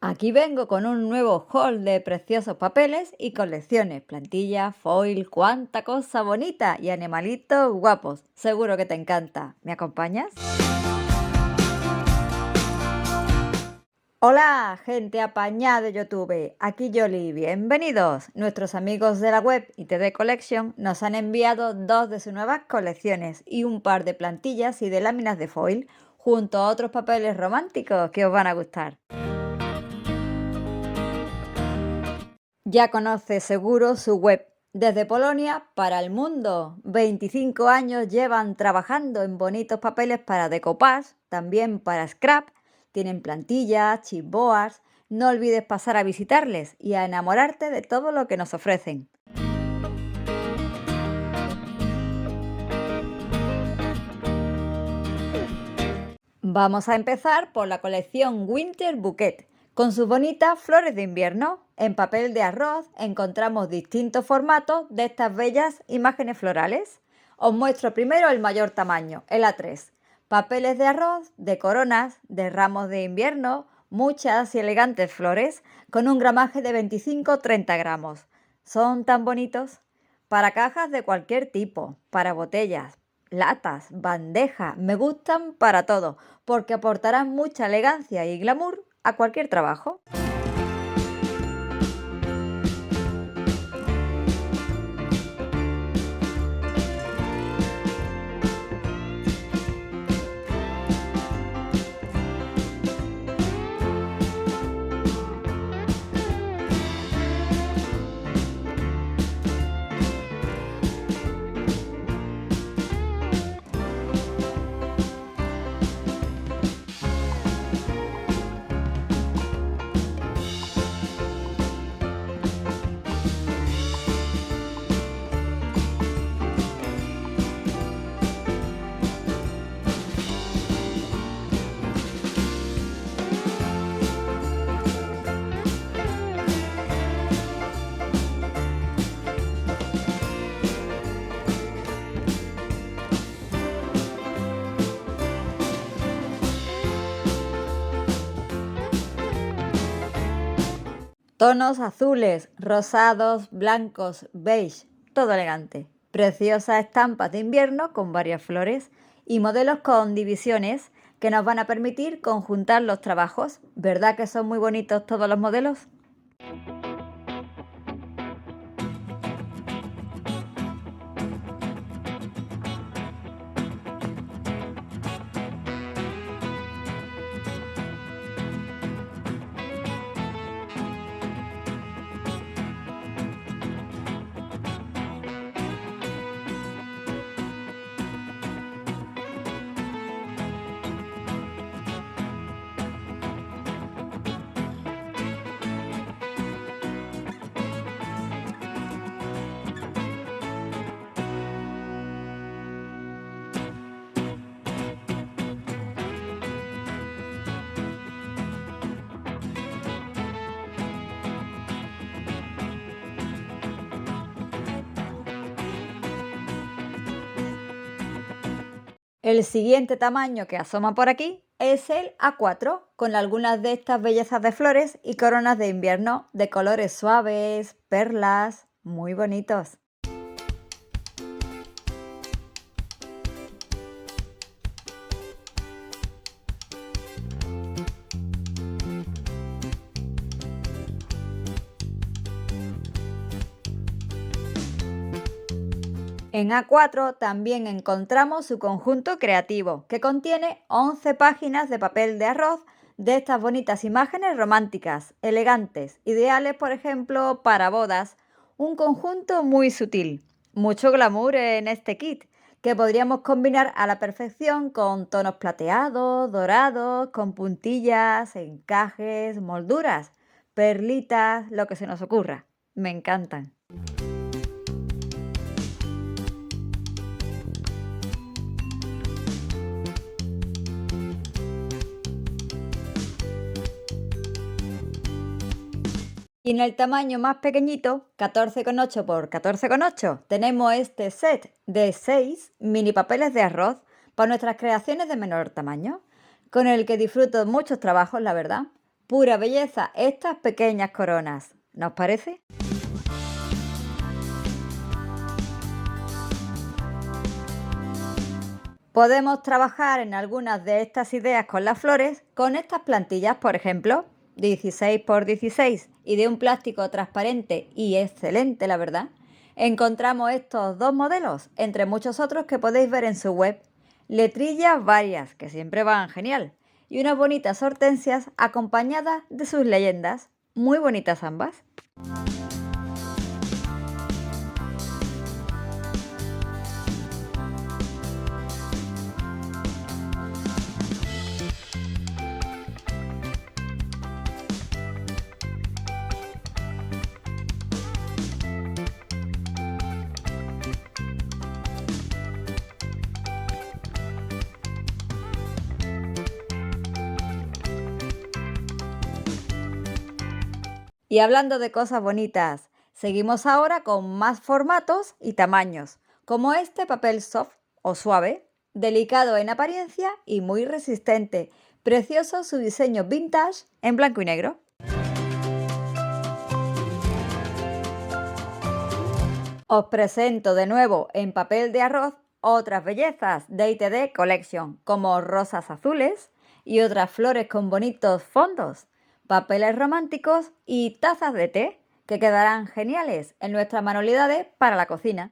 Aquí vengo con un nuevo haul de preciosos papeles y colecciones, plantillas, foil, cuánta cosa bonita y animalitos guapos. Seguro que te encanta. ¿Me acompañas? Hola, gente apañada de YouTube. Aquí Yoli, bienvenidos. Nuestros amigos de la web ITD Collection nos han enviado dos de sus nuevas colecciones y un par de plantillas y de láminas de foil, junto a otros papeles románticos que os van a gustar. Ya conoce seguro su web. Desde Polonia para el mundo. 25 años llevan trabajando en bonitos papeles para decoupage, también para scrap. Tienen plantillas, chipboards. No olvides pasar a visitarles y a enamorarte de todo lo que nos ofrecen. Vamos a empezar por la colección Winter Bouquet. Con sus bonitas flores de invierno, en papel de arroz encontramos distintos formatos de estas bellas imágenes florales. Os muestro primero el mayor tamaño, el A3. Papeles de arroz, de coronas, de ramos de invierno, muchas y elegantes flores, con un gramaje de 25-30 gramos. ¿Son tan bonitos? Para cajas de cualquier tipo, para botellas, latas, bandejas, me gustan para todo, porque aportarán mucha elegancia y glamour a cualquier trabajo. Tonos azules, rosados, blancos, beige, todo elegante. Preciosas estampas de invierno con varias flores y modelos con divisiones que nos van a permitir conjuntar los trabajos. ¿Verdad que son muy bonitos todos los modelos? El siguiente tamaño que asoma por aquí es el A4, con algunas de estas bellezas de flores y coronas de invierno de colores suaves, perlas, muy bonitos. En A4 también encontramos su conjunto creativo, que contiene 11 páginas de papel de arroz de estas bonitas imágenes románticas, elegantes, ideales por ejemplo para bodas. Un conjunto muy sutil, mucho glamour en este kit, que podríamos combinar a la perfección con tonos plateados, dorados, con puntillas, encajes, molduras, perlitas, lo que se nos ocurra. Me encantan. Y en el tamaño más pequeñito, 14,8 por 14,8, tenemos este set de 6 mini papeles de arroz para nuestras creaciones de menor tamaño, con el que disfruto muchos trabajos, la verdad. Pura belleza estas pequeñas coronas, ¿no os parece? Podemos trabajar en algunas de estas ideas con las flores con estas plantillas, por ejemplo, 16 por 16 y de un plástico transparente y excelente, la verdad. Encontramos estos dos modelos, entre muchos otros que podéis ver en su web. Letrillas varias, que siempre van genial, y unas bonitas hortensias acompañadas de sus leyendas, muy bonitas ambas. Y hablando de cosas bonitas, seguimos ahora con más formatos y tamaños, como este papel soft o suave, delicado en apariencia y muy resistente. Precioso su diseño vintage en blanco y negro. Os presento de nuevo en papel de arroz otras bellezas de ITD Collection, como rosas azules y otras flores con bonitos fondos, papeles románticos y tazas de té que quedarán geniales en nuestras manualidades para la cocina.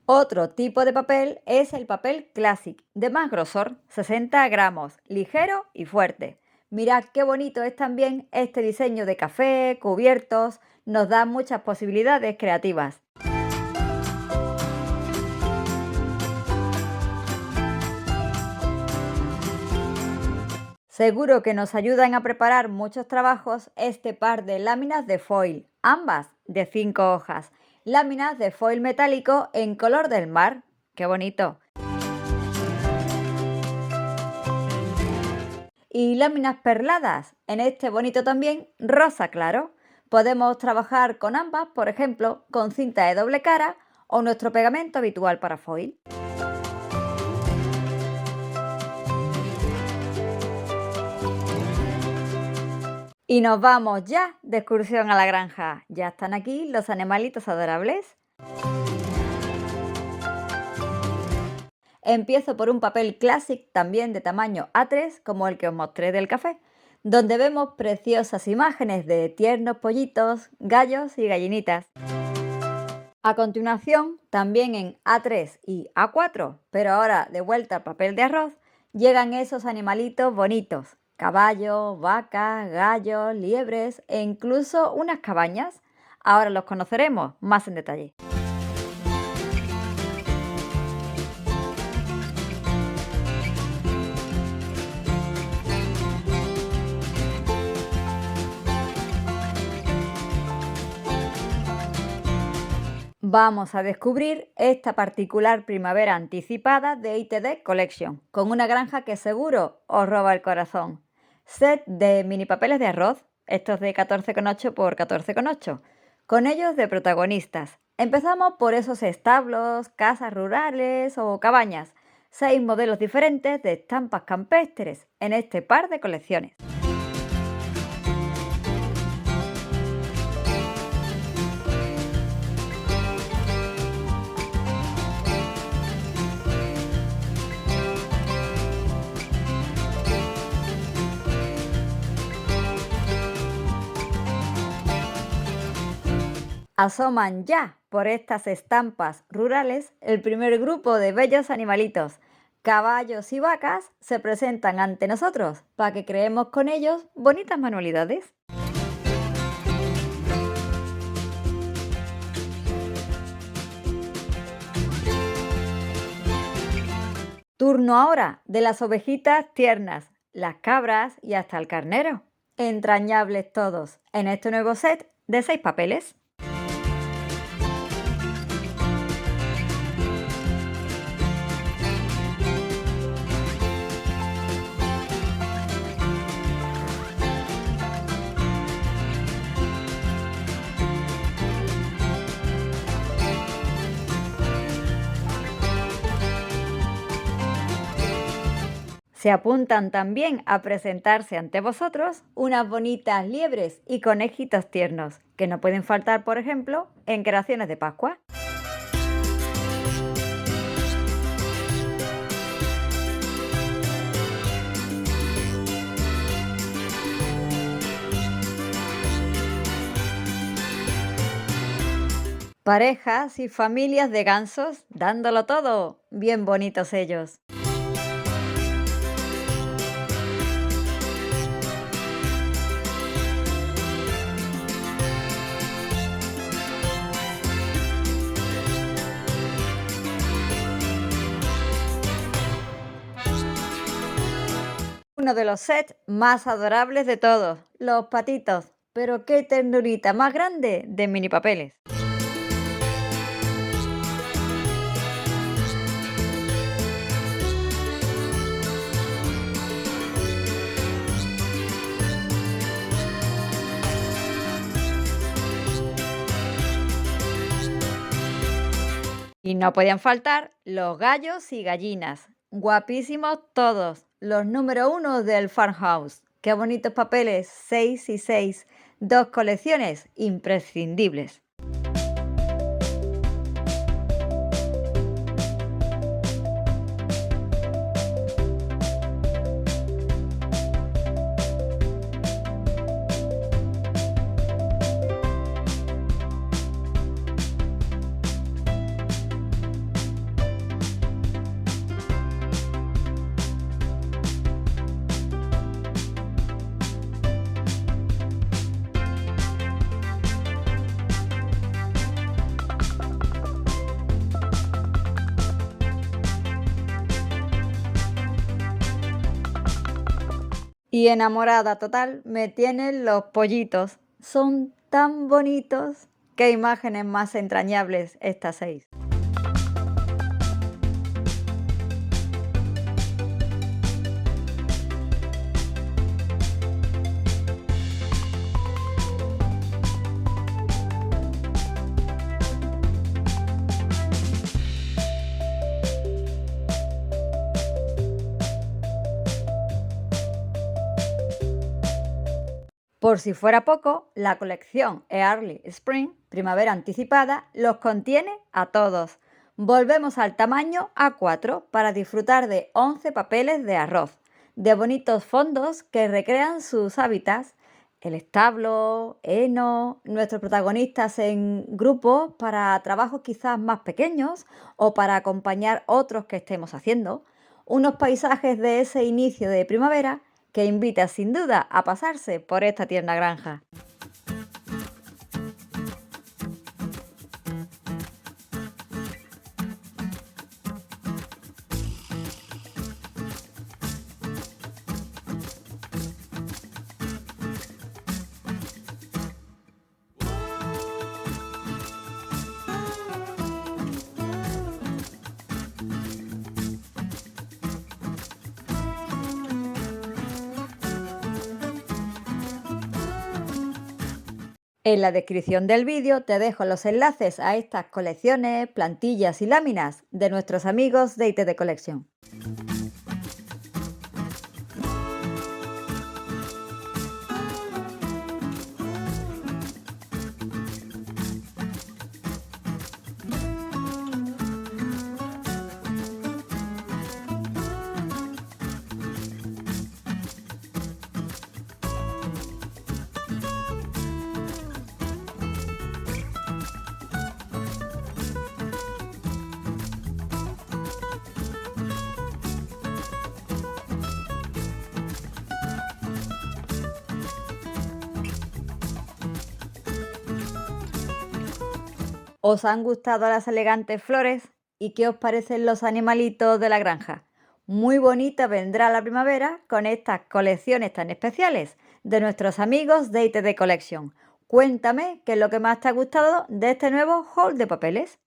Otro tipo de papel es el papel Classic, de más grosor, 60 gramos, ligero y fuerte. Mirad qué bonito es también este diseño de café, cubiertos, nos da muchas posibilidades creativas. Seguro que nos ayudan a preparar muchos trabajos este par de láminas de foil, ambas de 5 hojas. Láminas de foil metálico en color del mar. ¡Qué bonito! Y láminas perladas, en este bonito también rosa claro. Podemos trabajar con ambas, por ejemplo, con cinta de doble cara o nuestro pegamento habitual para foil. Y nos vamos ya de excursión a la granja. Ya están aquí los animalitos adorables. Empiezo por un papel Classic también de tamaño A3 como el que os mostré del café, donde vemos preciosas imágenes de tiernos pollitos, gallos y gallinitas. A continuación, también en A3 y A4, pero ahora de vuelta al papel de arroz, llegan esos animalitos bonitos. Caballos, vacas, gallos, liebres e incluso unas cabañas. Ahora los conoceremos más en detalle. Vamos a descubrir esta particular primavera anticipada de ITD Collection, con una granja que seguro os roba el corazón. Set de mini papeles de arroz, estos de 14,8 por 14,8, con ellos de protagonistas. Empezamos por esos establos, casas rurales o cabañas. 6 modelos diferentes de estampas campestres en este par de colecciones. Asoman ya por estas estampas rurales el primer grupo de bellos animalitos. Caballos y vacas se presentan ante nosotros para que creemos con ellos bonitas manualidades. Turno ahora de las ovejitas tiernas, las cabras y hasta el carnero. Entrañables todos en este nuevo set de 6 papeles. Se apuntan también a presentarse ante vosotros unas bonitas liebres y conejitos tiernos, que no pueden faltar, por ejemplo, en creaciones de Pascua. Parejas y familias de gansos dándolo todo, bien bonitos ellos. Uno de los sets más adorables de todos, los patitos. Pero qué ternurita más grande de mini papeles. Y no podían faltar los gallos y gallinas. Guapísimos todos, los número 1 del Farmhouse. Qué bonitos papeles, 6 y 6. 2 colecciones imprescindibles. Y enamorada total me tienen los pollitos. Son tan bonitos. Qué imágenes más entrañables estas 6. Por si fuera poco, la colección Early Spring, primavera anticipada, los contiene a todos. Volvemos al tamaño A4 para disfrutar de 11 papeles de arroz, de bonitos fondos que recrean sus hábitats, el establo, heno, nuestros protagonistas en grupos para trabajos quizás más pequeños o para acompañar otros que estemos haciendo, unos paisajes de ese inicio de primavera que invita sin duda a pasarse por esta tierna granja. En la descripción del vídeo te dejo los enlaces a estas colecciones, plantillas y láminas de nuestros amigos de ITD Collection. ¿Os han gustado las elegantes flores? ¿Y qué os parecen los animalitos de la granja? Muy bonita vendrá la primavera con estas colecciones tan especiales de nuestros amigos de ITD Collection. Cuéntame qué es lo que más te ha gustado de este nuevo haul de papeles.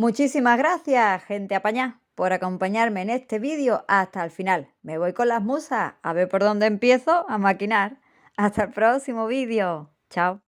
Muchísimas gracias, gente apañá, por acompañarme en este vídeo hasta el final. Me voy con las musas a ver por dónde empiezo a maquinar. Hasta el próximo vídeo. Chao.